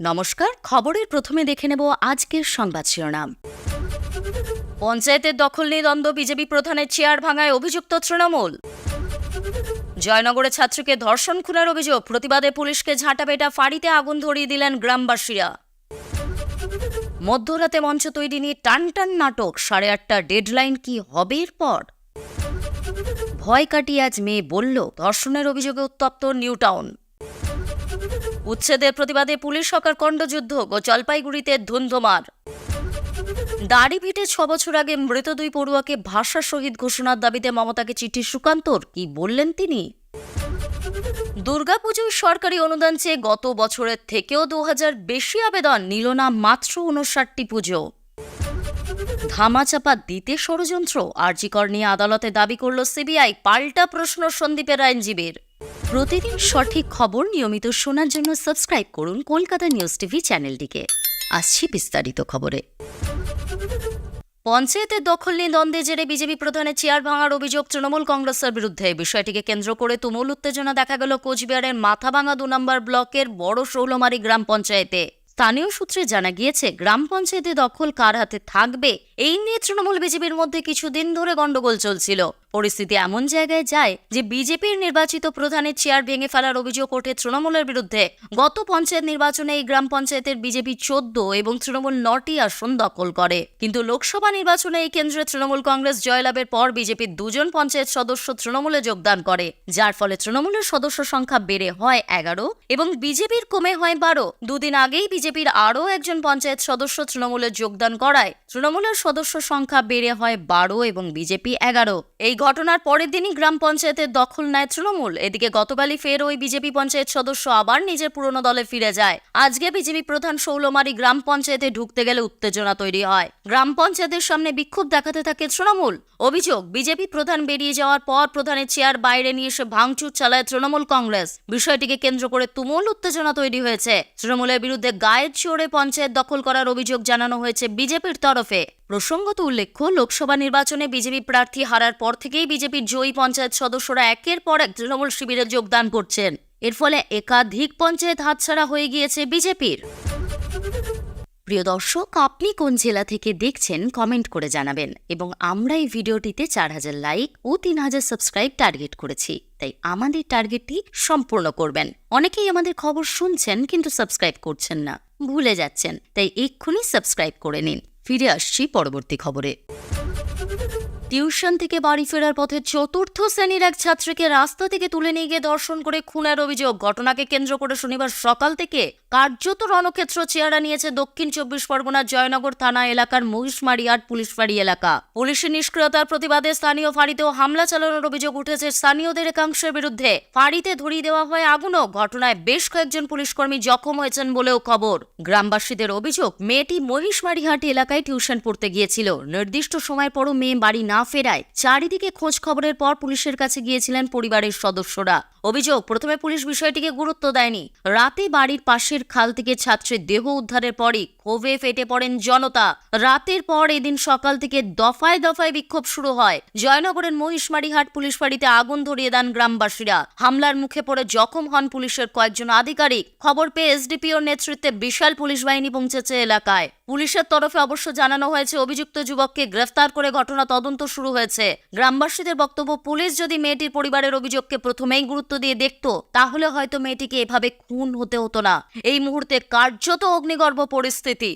নমস্কার, খবরের প্রথমে দেখে নেব আজকের সংবাদ শিরোনাম। পঞ্চায়েতের দখল নিয়ে দ্বন্দ্ব, বিজেপি প্রধানের চেয়ার ভাঙায় অভিযুক্ত তৃণমূল। জয়নগরে ছাত্রীকে ধর্ষণ খুনের অভিযোগ, প্রতিবাদে পুলিশকে ঝাঁটাপেটা, ফাঁড়িতে আগুন ধরিয়ে দিলেন গ্রামবাসীরা। মধ্যরাতে মঞ্চ তৈরি নিয়ে টানটান নাটক, 8:30 ডেডলাইন কি হবে এরপর? ভয় কাটিয়ে আজ মেয়ে বলল, ধর্ষণের অভিযোগে উত্তপ্ত নিউ টাউন। উচ্ছেদের প্রতিবাদে পুলিশ সরকার কণ্ডযুদ্ধ, জলপাইগুড়িতে ধুন্ধুমার। দাড়িভিটে 6 বছর আগে মৃত 2 পড়ুয়াকে ভাষা শহীদ ঘোষণার দাবিতে মমতাকে চিঠি সুকান্তর, কি বললেন তিনি? দুর্গাপুজোয় সরকারি অনুদান চেয়ে গত বছরের থেকেও 2000 বেশি আবেদন, নিল না মাত্র 59টি পুজো। ধামাচাপা দিতে ষড়যন্ত্র, আরজি কর নিয়ে আদালতে দাবি করল সিবিআই, পাল্টা প্রশ্ন সন্দীপের আইনজীবীর। প্রতিদিন সঠিক খবর নিয়মিত শোনার জন্য সাবস্ক্রাইব করুন কলকাতা নিউজ টিভি চ্যানেলটিকে। আসছি বিস্তারিত খবরে। পঞ্চায়েতের দখল নিয়ে দ্বন্দ্বের জেরে বিজেপি প্রধানের চেয়ার ভাঙার অভিযোগ তৃণমূল কংগ্রেসের বিরুদ্ধে। বিষয়টিকে কেন্দ্র করে তুমুল উত্তেজনা দেখা গেল কোচবিহারের মাথাভাঙা 2 নম্বর ব্লকের বড় শৌলমারি গ্রাম পঞ্চায়েতে। স্থানীয় সূত্রে জানা গিয়েছে, গ্রাম পঞ্চায়েতে দখল কার হাতে থাকবে এই নিয়ে তৃণমূল বিজেপির মধ্যে কিছুদিন ধরে গন্ডগোল চলছিল। পরিস্থিতি এমন জায়গায় যায় যে বিজেপির নির্বাচিত প্রধানের চেয়ার ভেঙে ফেলার অভিযোগ ওঠে তৃণমূলের বিরুদ্ধে। গত পঞ্চায়েত নির্বাচনে এই গ্রাম পঞ্চায়েতের বিজেপি 14 এবং তৃণমূল 9টি আসন দখল করে। কিন্তু লোকসভা নির্বাচনে এই কেন্দ্রে তৃণমূল কংগ্রেস জয়লাভের পর বিজেপির 2 জন পঞ্চায়েত সদস্য তৃণমূলে যোগদান করে, যার ফলে তৃণমূলের সদস্য সংখ্যা বেড়ে হয় 11 এবং বিজেপির কমে হয় 12। দুদিন আগেই বিজেপির আরও একজন পঞ্চায়েত সদস্য তৃণমূলে যোগদান করায় তৃণমূলের সদস্য সংখ্যা বেড়ে হয় 12 এবং বিজেপি 11। এই ঘটনার পরের দিনই গ্রাম পঞ্চায়েতের দখল নেয় তৃণমূল। এদিকে গতকালই ফের ওই বিজেপি পঞ্চায়েত সদস্য আবার নিজের পুরনো দলে ফিরে যায়। আজকে বিজেপি প্রধান শৌলমারি গ্রাম পঞ্চায়েতে ঢুকতে গেলে উত্তেজনা তৈরি হয়। গ্রাম পঞ্চায়েতের সামনে বিক্ষোভ দেখাতে থাকে তৃণমূল। অভিযোগ, বিজেপি প্রধান বেরিয়ে যাওয়ার পর প্রধানের চেয়ার বাইরে নিয়ে এসে ভাঙচুর চালায় তৃণমূল কংগ্রেস। বিষয়টিকে কেন্দ্র করে তুমুল উত্তেজনা তৈরি হয়েছে। তৃণমূলের বিরুদ্ধে গায়ের জোরে পঞ্চায়েত দখল করার অভিযোগ জানানো হয়েছে বিজেপির তরফে। প্রসঙ্গত উল্লেখ্য, লোকসভা নির্বাচনে বিজেপি প্রার্থী হারার পর থেকেই বিজেপির জয়ী পঞ্চায়েত সদস্যরা একের পর এক তৃণমূল শিবিরে যোগদান করছেন। এর ফলে একাধিক পঞ্চায়েত হাতছাড়া হয়ে গিয়েছে বিজেপির। প্রিয় দর্শক, আপনি কোন জেলা থেকে দেখছেন কমেন্ট করে জানাবেন। এবং আমরা এই ভিডিওটিতে 4000 লাইক ও 3000 সাবস্ক্রাইব টার্গেট করেছি, তাই আমাদের টার্গেটটি সম্পূর্ণ করবেন। অনেকেই আমাদের খবর শুনছেন কিন্তু সাবস্ক্রাইব করছেন না, ভুলে যাচ্ছেন, তাই এক্ষুনি সাবস্ক্রাইব করে নিন। ফিরে আসছি পরবর্তী খবরে। টিউশন থেকে বাড়ি ফেরার পথে 4র্থ শ্রেণীর এক ছাত্রীকে রাস্তা থেকে তুলে নিয়ে গিয়ে ধর্ষণ করে খুনের অভিযোগ। ঘটনাকে কেন্দ্র করে শনিবার সকাল থেকে কার্যত রণক্ষেত্র চেহারা নিয়েছে দক্ষিণ 24 পরগনার জয়নগর থানা এলাকার মহিষমারিয়াট পুলিশ ফাঁড়ি এলাকা। পুলিশের নিষ্ক্রিয়তার প্রতিবাদে স্থানীয় ফাঁড়িতেও হামলা চালানোর অভিযোগ উঠেছে স্থানীয়দের একাংশের বিরুদ্ধে। ফাঁড়িতে ধরিয়ে দেওয়া হয় আগুনও। ঘটনায় বেশ কয়েকজন পুলিশকর্মী জখম হয়েছেন বলেও খবর। গ্রামবাসীদের অভিযোগ, মেয়েটি মহিষমারিহাট এলাকায় টিউশন পড়তে গিয়েছিল। নির্দিষ্ট সময়ের পরও মেয়ে বাড়ি না ফেরায় চারিদিকে খোঁজ খবরের পর পুলিশের কাছে গিয়েছিলেন পরিবারের সদস্যরা। অভিযোগ, প্রথমে পুলিশ বিষয়টিকে গুরুত্ব দেয়নি। রাতে বাড়ির পাশের খাল থেকে ছাত্রের দেহ উদ্ধারের পরই ক্ষোভে ফেটে পড়েন জনতা। রাতের পর এদিন সকাল থেকে দফায় দফায় বিক্ষোভ শুরু হয়। জয়নগরের মহিষমারিহাট পুলিশ ফাঁড়িতে আগুন ধরিয়ে দেন গ্রামবাসীরা। হামলার মুখে পড়ে জখম হন পুলিশের কয়েকজন আধিকারিক। খবর পেয়ে এসডিপিওর নেতৃত্বে বিশাল পুলিশ বাহিনী পৌঁছেছে এলাকায়। পুলিশের তরফে অবশ্য জানানো হয়েছে, অভিযুক্ত যুবককে গ্রেফতার করে ঘটনা তদন্ত শুরু হয়েছে। গ্রামবাসীদের বক্তব্য, পুলিশ যদি মেয়েটির পরিবারের অভিযোগকে প্রথমেই গুরুত্ব দিয়ে দেখত, তাহলে হয়তো মেয়েটিকে এভাবে খুন হতে হতো না। এই মুহূর্তে কার্যত অগ্নিগর্ভ পরিস্থিতি।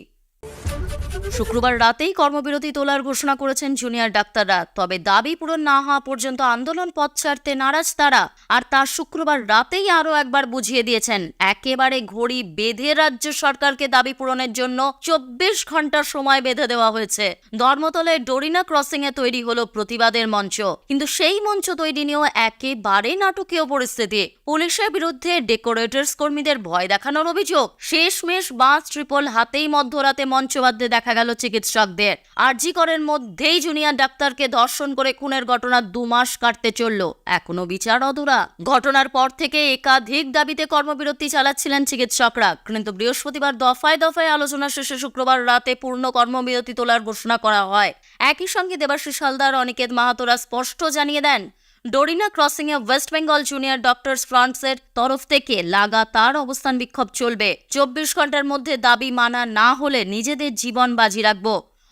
শুক্রবার রাতেই কর্মবিরতি তোলার ঘোষণা করেছেন জুনিয়র ডাক্তাররা। তবে দাবি পূরণ না হওয়া পর্যন্ত আন্দোলন পথ ছাড়তে নারাজ তারা। আর তা শুক্রবার রাতেই আরও একবার বুঝিয়ে দিয়েছেন। একেবারে ঘড়ি বেঁধে রাজ্য সরকারকে দাবি পূরণের জন্য 24 ঘন্টা সময় বেঁধে দেওয়া হয়েছে। ধর্মতলায় ডোরিনা ক্রসিং এ তৈরি হলো প্রতিবাদের মঞ্চ। কিন্তু সেই মঞ্চ তৈরি নিয়েও একেবারে নাটকীয় পরিস্থিতি। পুলিশের বিরুদ্ধে ডেকোরেটর্স কর্মীদের ভয় দেখানোর অভিযোগ। শেষমেশ বাস ট্রিপল হাতেই মধ্যরাতে মঞ্চ বাঁধতে দেখা গেল চিকিৎসকদের। আরজি করের মধ্যেই জুনিয়র ডাক্তারকে ধর্ষণ করে খুনের ঘটনা 2 মাস কাটতে চলল, এখনো বিচার অধরা। ঘটনার পর থেকে একাধিক দাবিতে কর্মবিরতি চালাচ্ছিলেন চিকিৎসকরা, কিন্তু বৃহস্পতিবার দফায় দফায় আলোচনা শেষে শুক্রবার রাতে পূর্ণ কর্মবিরতি তোলার ঘোষণা করা হয়। একই সঙ্গে দেবাশিস হালদার, অনিকেত মাহাতোরা স্পষ্ট জানিয়ে দেন, ডোরিনা ক্রসিংয়ে ওয়েস্ট বেঙ্গল জুনিয়র ডক্টরস ফ্রন্টসের তরফ থেকে লাগাতার অবস্থান বিক্ষোভ চলবে। 24 ঘন্টার মধ্যে দাবি মানা না হলে নিজেদের জীবন বাজি রাখব।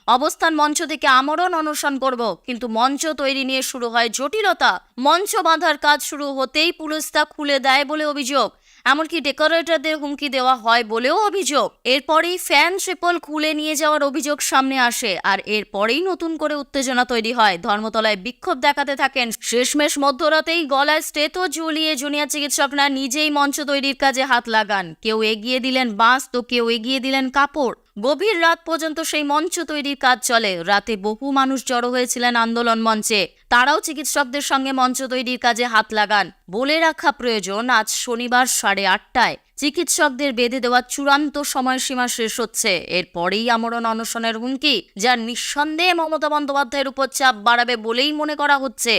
অবস্থান মঞ্চ থেকে আমরণ অনশন করব। কিন্তু মঞ্চ তৈরি নিয়ে শুরু হয় জটিলতা। মঞ্চ বাঁধার কাজ শুরু হতেই পুলিশ তা খুলে দেয় বলে অভিযোগ। এমনকি ডেকোরেটরদের হুমকি দেওয়া হয় বলেও অভিযোগ। এরপরেই ফ্যান ট্রিপল খুলে নিয়ে যাওয়ার অভিযোগ সামনে আসে, আর এরপরেই নতুন করে উত্তেজনা তৈরি হয়। ধর্মতলায় বিক্ষোভ দেখাতে থাকেন। শেষমেশ মধ্যরাতেই গলায় স্টেথো ঝুলিয়ে জুনিয়র চিকিৎসকরা নিজেই মঞ্চ তৈরির কাজে হাত লাগান। কেউ এগিয়ে দিলেন বাঁশ, তো কেউ এগিয়ে দিলেন কাপড়। গভীর রাত পর্যন্ত সেই মঞ্চ তৈরির কাজ চলে। রাতে বহু মানুষ জড়ো হয়েছিলেন আন্দোলন মঞ্চে। তারাও চিকিৎসকদের সঙ্গে মঞ্চ তৈরির কাজে হাত লাগান। বলে রাখা প্রয়োজন, আজ শনিবার 8:30টায় চিকিৎসকদের বেঁধে দেওয়া চূড়ান্ত সময়সীমা শেষ হচ্ছে। এরপরেই আমরণ অনশনের হুমকি, যা নিঃসন্দেহে মমতা বন্দ্যোপাধ্যায়ের উপর চাপ বাড়াবে বলেই মনে করা হচ্ছে।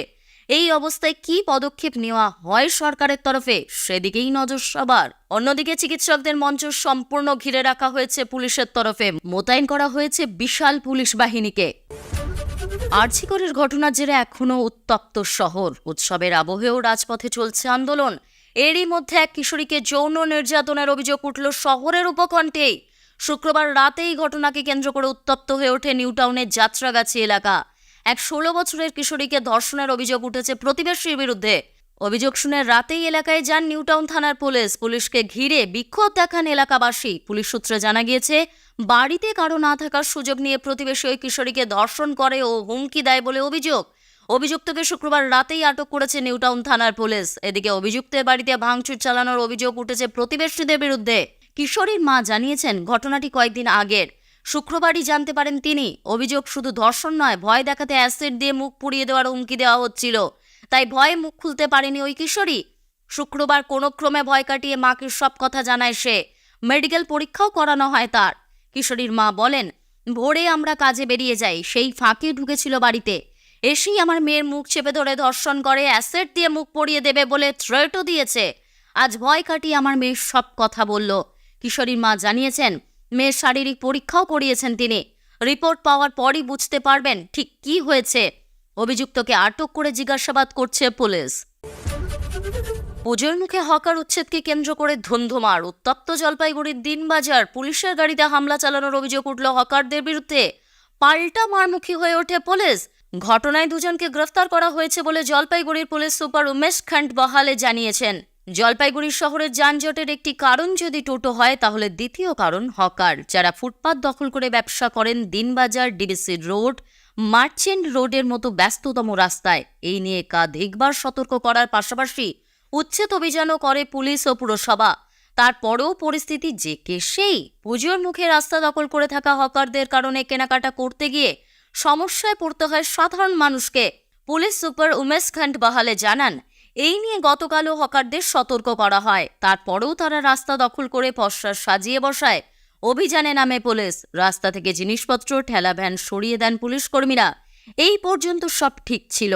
এই অবস্থায় কি পদক্ষেপ নেওয়া হয় সরকারের তরফে, সেদিকেই নজর সবার। অন্যদিকে চিকিৎসকদের মঞ্চ সম্পূর্ণ ঘিরে রাখা হয়েছে পুলিশের তরফে। মোতায়েন করা হয়েছে বিশাল পুলিশ বাহিনীকে। আরজিকরের ঘটনার জেরে এখনও উত্তপ্ত শহর। উৎসবের আবহেও রাজপথে চলছে আন্দোলন। এরই মধ্যে এক কিশোরীকে যৌন নির্যাতনের অভিযোগ উঠল শহরের উপকণ্ঠেই। শুক্রবার রাতেই ঘটনাকে কেন্দ্র করে উত্তপ্ত হয়ে ওঠে নিউটাউনের যাত্রাগাছি এলাকা। এক 16 বছরের কিশোরীকে ধর্ষণের অভিযোগ উঠেছে প্রতিবেশীর বিরুদ্ধে। অভিযোগ শুনে রাতেই এলাকায় যান নিউটাউন থানার পুলিশ। পুলিশকে ঘিরে বিক্ষোভ দেখান এলাকাবাসী। পুলিশ সূত্রে জানা গিয়েছে, বাড়িতে কারো না থাকার সুযোগ নিয়ে প্রতিবেশী ওই কিশোরীকে ধর্ষণ করে ও হুমকি দেয় বলে অভিযোগ। অভিযুক্তকে শুক্রবার রাতেই আটক করেছে নিউটাউন থানার পুলিশ। এদিকে অভিযুক্তের বাড়িতে ভাঙচুর চালানোর অভিযোগ উঠেছে প্রতিবেশীদের বিরুদ্ধে। কিশোরীর মা জানিয়েছেন, ঘটনাটি কয়েকদিন আগের। শুক্রবারই জানতে পারেন তিনি। অভিযোগ শুধু ধর্ষণ নয়, ভয় দেখাতে অ্যাসিড দিয়ে মুখ পুড়িয়ে দেওয়ার হুমকি দেওয়া হচ্ছিল। তাই ভয়ে মুখ খুলতে পারেনি ওই কিশোরী। শুক্রবার কোনো ক্রমে ভয় কাটিয়ে মাকে সব কথা জানায় সে। মেডিকেল পরীক্ষাও করানো হয় তার। কিশোরীর মা বলেন, ভোরে আমরা কাজে বেরিয়ে যাই, সেই ফাঁকে ঢুকেছিল বাড়িতে। এসেই আমার মেয়ের মুখ চেপে ধরে ধর্ষণ করে, অ্যাসিড দিয়ে মুখ পড়িয়ে দেবে বলে থ্রেটও দিয়েছে। আজ ভয় কাটিয়ে আমার মেয়ে সব কথা বলল। কিশোরীর মা জানিয়েছেন, মেয়ের শারীরিক পরীক্ষাও করিয়েছেন তিনি। রিপোর্ট পাওয়ার পরই বুঝতে পারবেন ঠিক কি হয়েছে। অভিযুক্তকে আটক করে জিজ্ঞাসাবাদ করছে পুলিশ। পুজোর মুখে হকার উচ্ছেদকে কেন্দ্র করে ধুন্ধুমার। উত্তপ্ত জলপাইগুড়ির দিনবাজার। পুলিশের গাড়িতে হামলা চালানোর অভিযোগ উঠল হকারদের বিরুদ্ধে। পাল্টা মারমুখী হয়ে ওঠে পুলিশ। ঘটনায় দুজনকে গ্রেফতার করা হয়েছে বলে জলপাইগুড়ির পুলিশ সুপার উমেশ খান্ডবহালে জানিয়েছেন। জলপাইগুড়ি শহরের যানজটের একটি কারণ যদি টোটো হয়, তাহলে দ্বিতীয় কারণ হকার, যারা ফুটপাত দখল করে ব্যবসা করেন দিনবাজার, ডিবিসি রোড, মার্চেন্ট রোডের মতো ব্যস্ততম রাস্তায়। এই নিয়ে একাধিকবার সতর্ক করার পাশাপাশি উচ্ছেদ অভিযানও করে পুলিশ ও পুরসভা। তারপরেও পরিস্থিতি যে কে সেই। পুজোর মুখে রাস্তা দখল করে থাকা হকারদের কারণে কেনাকাটা করতে গিয়ে সমস্যায় পড়তে হয় সাধারণ মানুষকে। পুলিশ সুপার উমেশ খান্ডবহালে জানান, এই নিয়ে গতকালও হকারদের সতর্ক করা হয়। তারপরেও তারা রাস্তা দখল করে পসরা সাজিয়ে বসায়। অভিযানে নামে পুলিশ। রাস্তা থেকে জিনিসপত্র, ঠেলা ভ্যান সরিয়ে দেন পুলিশ কর্মীরা। এই পর্যন্ত সব ঠিক ছিল।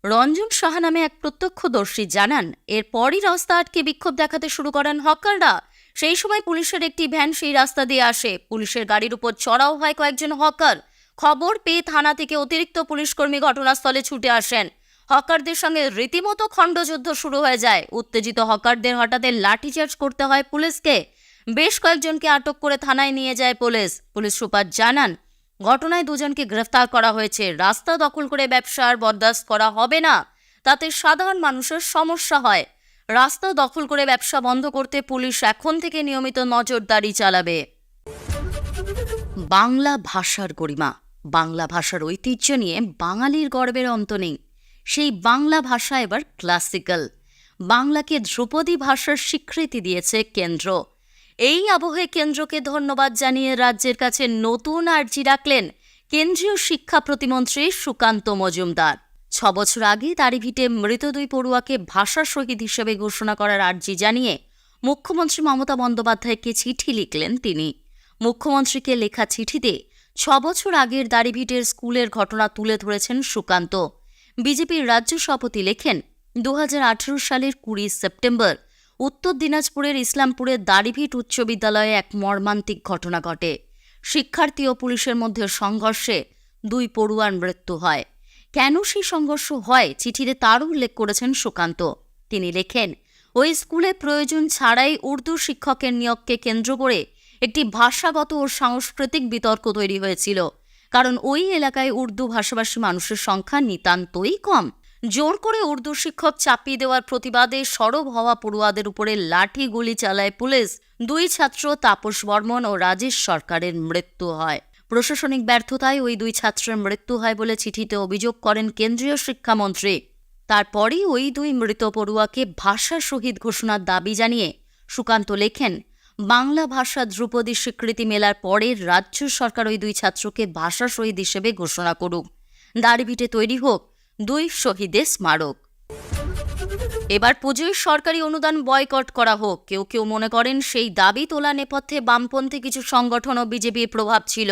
রঞ্জন সাহা নামে এক প্রত্যক্ষদর্শী জানান, এরপরই রাস্তা আটকে বিক্ষোভ দেখাতে শুরু করেন হকাররা। সেই সময় পুলিশের একটি ভ্যান সেই রাস্তা দিয়ে আসে। পুলিশের গাড়ির উপর চড়াও হয় কয়েকজন হকার। খবর পেয়ে থানা থেকে অতিরিক্ত পুলিশ কর্মী ঘটনাস্থলে ছুটে আসেন। হকারদের সঙ্গে রীতিমতো খণ্ডযুদ্ধ শুরু হয়ে যায়। উত্তেজিত হকারদের হঠাৎ লাঠিচার্জ করতে হয় পুলিশকে। বেশ কয়েকজনকে আটক করে থানায় নিয়ে যায় পুলিশ। পুলিশ সুপার জানান, ঘটনায় দুজনকে গ্রেফতার করা হয়েছে। রাস্তা দখল করে ব্যবসা আর বরদাস্ত করা হবে না, তাতে সাধারণ মানুষের সমস্যা হয়। রাস্তা দখল করে ব্যবসা বন্ধ করতে পুলিশ এখন থেকে নিয়মিত নজরদারি চালাবে। বাংলা ভাষার গরিমা। বাংলা ভাষার ঐতিহ্য নিয়ে বাঙালির গর্বের অন্ত নেই। সেই বাংলা ভাষা এবার ক্লাসিক্যাল। বাংলাকে ধ্রুপদী ভাষার স্বীকৃতি দিয়েছে কেন্দ্র। এই আবহে কেন্দ্রকে ধন্যবাদ জানিয়ে রাজ্যের কাছে নতুন আর্জি রাখলেন কেন্দ্রীয় শিক্ষা প্রতিমন্ত্রী সুকান্ত মজুমদার। 6 বছর আগে দাড়িভিটে মৃত 2 পড়ুয়াকে ভাষা শহীদ হিসেবে ঘোষণা করার আর্জি জানিয়ে মুখ্যমন্ত্রী মমতা বন্দ্যোপাধ্যায়কে চিঠি লিখলেন তিনি। মুখ্যমন্ত্রীকে লেখা চিঠিতে 6 বছর আগের দাড়িভিটের স্কুলের ঘটনা তুলে ধরেছেন সুকান্ত। বিজেপির রাজ্য সভাপতি লেখেন, 2018 সালের 20 সেপ্টেম্বর উত্তর দিনাজপুরের ইসলামপুরের দাড়িভিট উচ্চ বিদ্যালয়ে এক মর্মান্তিক ঘটনা ঘটে। শিক্ষার্থী ও পুলিশের মধ্যে সংঘর্ষে 2 পড়ুয়ার মৃত্যু হয়। কেন সেই সংঘর্ষ হয় চিঠিতে তারও উল্লেখ করেছেন সুকান্ত। তিনি লেখেন, ওই স্কুলে প্রয়োজন ছাড়াই উর্দু শিক্ষকের নিয়োগকে কেন্দ্র করে একটি ভাষাগত ও সাংস্কৃতিক বিতর্ক তৈরি হয়েছিল, কারণ ওই এলাকায় উর্দু ভাষাভাষী মানুষের সংখ্যা নিতান্তই কম। জোর করে উর্দু শিক্ষক চাপিয়ে দেওয়ার প্রতিবাদে সরব হওয়া পড়ুয়াদের উপরে লাঠি গুলি চালায় পুলিশ। 2 ছাত্র তাপস বর্মন ও রাজেশ সরকারের মৃত্যু হয়। প্রশাসনিক ব্যর্থতায় ওই 2 ছাত্রের মৃত্যু হয় বলে চিঠিতে অভিযোগ করেন কেন্দ্রীয় শিক্ষামন্ত্রী। তারপরই ওই 2 মৃত পড়ুয়াকে ভাষা শহীদ ঘোষণার দাবি জানিয়ে সুকান্ত লেখেন, বাংলা ভাষা ধ্রুপদী স্বীকৃতি মেলার পরে রাজ্য সরকার ওই 2 ছাত্রকে ভাষা শহীদ হিসেবে ঘোষণা করুক। দাঁড়িভিটে তৈরি হোক 2 শহীদের স্মারক। এবার পুজোয় সরকারি অনুদান বয়কট করা হোক। কেউ কেউ মনে করেন সেই দাবি তোলা নেপথ্যে বামপন্থী কিছু সংগঠন ও বিজেপির প্রভাব ছিল।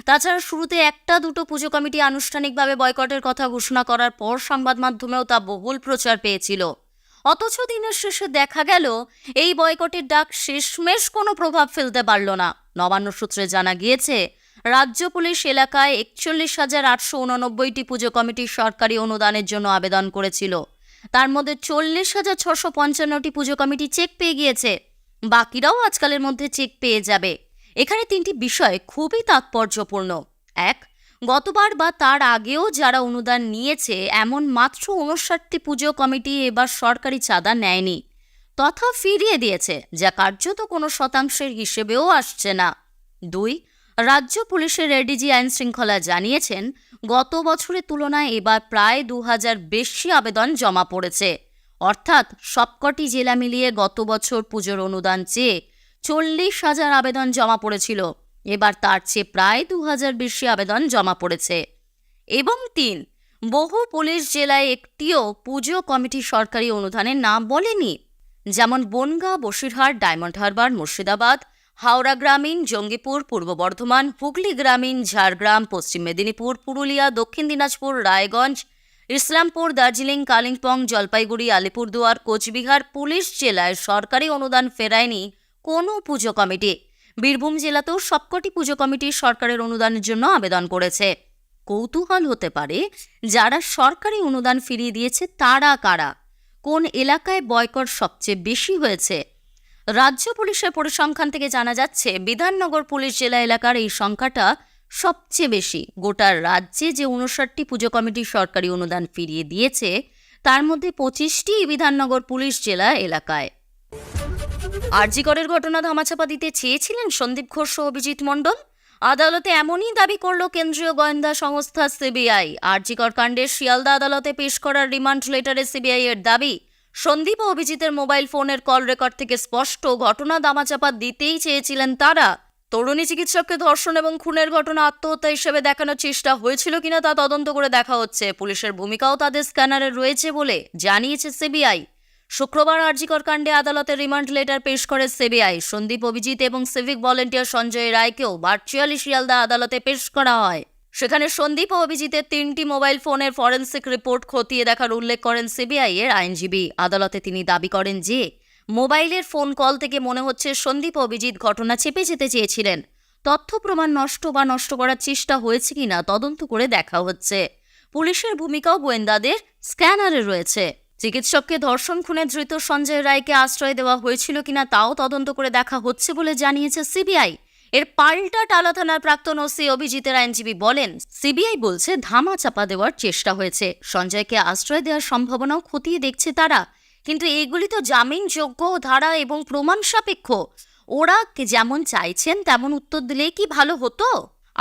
তাছাড়া শুরুতে 1-2 পুজো কমিটি আনুষ্ঠানিকভাবে বয়কটের কথা ঘোষণা করার পর সংবাদ মাধ্যমেও তা বহুল প্রচার পেয়েছিল। অথচ দিনের শেষে দেখা গেল এই বয়কটের ডাক শেষমেশ কোনো প্রভাব ফেলতে পারল না। নবান্ন সূত্রে জানা গিয়েছে, রাজ্য পুলিশ এলাকায় 41,889টি পুজো কমিটি সরকারি অনুদানের জন্য আবেদন করেছিল। তার মধ্যে 40,655টি পুজো কমিটি চেক পেয়ে গিয়েছে। বাকিরাও আজকালের মধ্যে চেক পেয়ে যাবে। এখানে 3টি বিষয় খুবই তাৎপর্যপূর্ণ। 1, গতবার বা তার আগেও যারা অনুদান নিয়েছে এমন মাত্র 59টি পুজো কমিটি এবার সরকারি চাঁদা নেয়নি তথা ফিরিয়ে দিয়েছে, যা কার্যত কোনো শতাংশের হিসেবেও আসছে না। 2, রাজ্য পুলিশের এডিজি আইন শৃঙ্খলা জানিয়েছেন, গত বছরের তুলনায় এবার প্রায় 2000 বেশি আবেদন জমা পড়েছে। অর্থাৎ সবকটি জেলা মিলিয়ে গত বছর পুজোর অনুদান চেয়ে 40,000 আবেদন জমা পড়েছিল, এবার তার চেয়ে প্রায় 2000 বেশি আবেদন জমা পড়েছে। এবং 3, বহু পুলিশ জেলায় একটিও পুজো কমিটি সরকারি অনুদানের নাম বলেনি, যেমন বনগাঁ, বসিরহাট, ডায়মন্ড হারবার, মুর্শিদাবাদ, হাওড়া গ্রামীণ, জঙ্গিপুর, পূর্ব বর্ধমান, হুগলি গ্রামীণ, ঝাড়গ্রাম, পশ্চিম মেদিনীপুর, পুরুলিয়া, দক্ষিণ দিনাজপুর, রায়গঞ্জ, ইসলামপুর, দার্জিলিং, কালিম্পং, জলপাইগুড়ি, আলিপুরদুয়ার, কোচবিহার পুলিশ জেলায় সরকারি অনুদান ফেরায়নি কোনো পুজো কমিটি। বীরভূম জেলাতেও সবকটি পুজো কমিটি সরকারের অনুদানের জন্য আবেদন করেছে। কৌতূহল হতে পারে, যারা সরকারি অনুদান ফিরিয়ে দিয়েছে তারা কারা? কোন এলাকায় বয়কট সবচেয়ে বেশি হয়েছে? রাজ্য পুলিশের পরিসংখ্যান থেকে জানা যাচ্ছে, বিধাননগর পুলিশ জেলা এলাকার এই সংখ্যাটা সবচেয়ে বেশি। গোটা রাজ্যে যে 59টি পুজো কমিটি সরকারি অনুদান ফিরিয়ে দিয়েছে তার মধ্যে 25টি বিধাননগর পুলিশ জেলা এলাকায়। আরজি করের ঘটনা ধামাচাপা দিতে চেয়েছিলেন সন্দীপ ঘোষ ও অভিজিৎ মণ্ডল। আদালতে এমনই দাবি করল কেন্দ্রীয় গোয়েন্দা সংস্থা সিবিআই। আরজি কর কাণ্ডে শিয়ালদা আদালতে পেশ করার রিমান্ড লেটারে সিবিআই এর দাবি, সন্দীপ ও অভিজিতের মোবাইল ফোনের কল রেকর্ড থেকে স্পষ্ট ঘটনা দামাচাপা দিতেই চেয়েছিলেন তারা। তরুণী চিকিৎসককে ধর্ষণ এবং খুনের ঘটনা আত্মহত্যা হিসেবে দেখানোর চেষ্টা হয়েছিল কিনা তা তদন্ত করে দেখা হচ্ছে। পুলিশের ভূমিকাও তাদের স্ক্যানারে রয়েছে বলে জানিয়েছে সিবিআই। শুক্রবার আরজি কর কাণ্ডে আদালতে রিমান্ড লেটার পেশ করে সিবিআই। সন্দীপ, অভিজিৎ এবং সিভিক ভলেন্টিয়ার সঞ্জয় রায়কেও ভার্চুয়ালি শিয়ালদা আদালতে পেশ করা হয়। সেখানে সন্দীপ ও অভিজিতের 3টি মোবাইল ফোনের ফরেনসিক রিপোর্ট খতিয়ে দেখার উল্লেখ করেন সিবিআই এর আইনজীবী। আদালতে তিনি দাবি করেন যে মোবাইলের ফোন কল থেকে মনে হচ্ছে সন্দীপ ও অভিজিৎ ঘটনা চেপে যেতে চেয়েছিলেন। তথ্য প্রমাণ নষ্ট করার চেষ্টা হয়েছে কিনা তদন্ত করে দেখা হচ্ছে। পুলিশের ভূমিকাও গোয়েন্দাদের স্ক্যানারে রয়েছে। চিকিৎসককে ধর্ষণ খুনে ধৃত সঞ্জয় রায়কে আশ্রয় দেওয়া হয়েছিল কিনা তাও তদন্ত করে দেখা হচ্ছে বলে জানিয়েছে সিবিআই। এর পাল্টা টালা থানার প্রাক্তন ওসি অভিজিতের আইনজীবী বলেন, সিবিআই বলছে ধামা চাপা দেওয়ার চেষ্টা হয়েছে, সঞ্জয়কে আশ্রয় দেওয়ার সম্ভাবনাও খতিয়ে দেখছে তারা, কিন্তু এগুলি তো জামিনযোগ্য ধারা এবং প্রমাণ সাপেক্ষ। ওরা যেমন চাইছেন তেমন উত্তর দিলে কি ভালো হতো?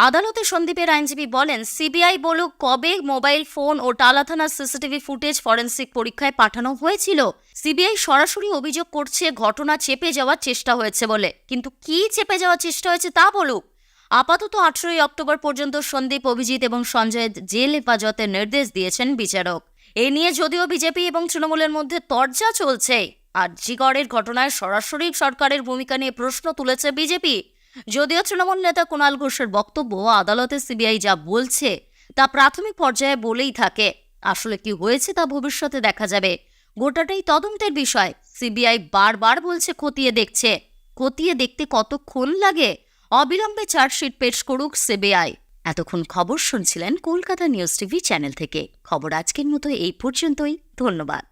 আদালতে সন্দীপের আইনজীবী বলেন, সিবিআই বলুক কবে মোবাইল ফোন ও টালা থানার সিসিটিভি ফুটেজ ফরেনসিক পরীক্ষায় পাঠানো হয়েছিল। সিবিআই সরাসরি অভিযোগ করছে ঘটনা চেপে যাওয়ার চেষ্টা হয়েছে বলে, কিন্তু কি চেপে যাওয়ার চেষ্টা হয়েছে তা বলুক। আপাতত 18ই অক্টোবর পর্যন্ত সন্দীপ, অভিজিৎ এবং সঞ্জয়ের জেল হেফাজতের নির্দেশ দিয়েছেন বিচারক। এ নিয়ে যদিও বিজেপি এবং তৃণমূলের মধ্যে তরজা চলছে। আরজি করের ঘটনায় সরাসরি সরকারের ভূমিকা নিয়ে প্রশ্ন তুলেছে বিজেপি। যদিও তৃণমূল নেতা কুণাল ঘোষের বক্তব্য, আদালতে সিবিআই যা বলছে তা প্রাথমিক পর্যায়ে বলেই থাকে, আসলে কি হয়েছে তা ভবিষ্যতে দেখা যাবে। গোটাটাই তদন্তের বিষয়। সিবিআই বারবার বলছে খতিয়ে দেখছে। খতিয়ে দেখতে কতক্ষণ লাগে? অবিলম্বে চার্জশিট পেশ করুক সিবিআই। এতক্ষণ খবর শুনছিলেন কলকাতা নিউজ টিভি চ্যানেল থেকে। খবর আজকের মতো এই পর্যন্তই। ধন্যবাদ।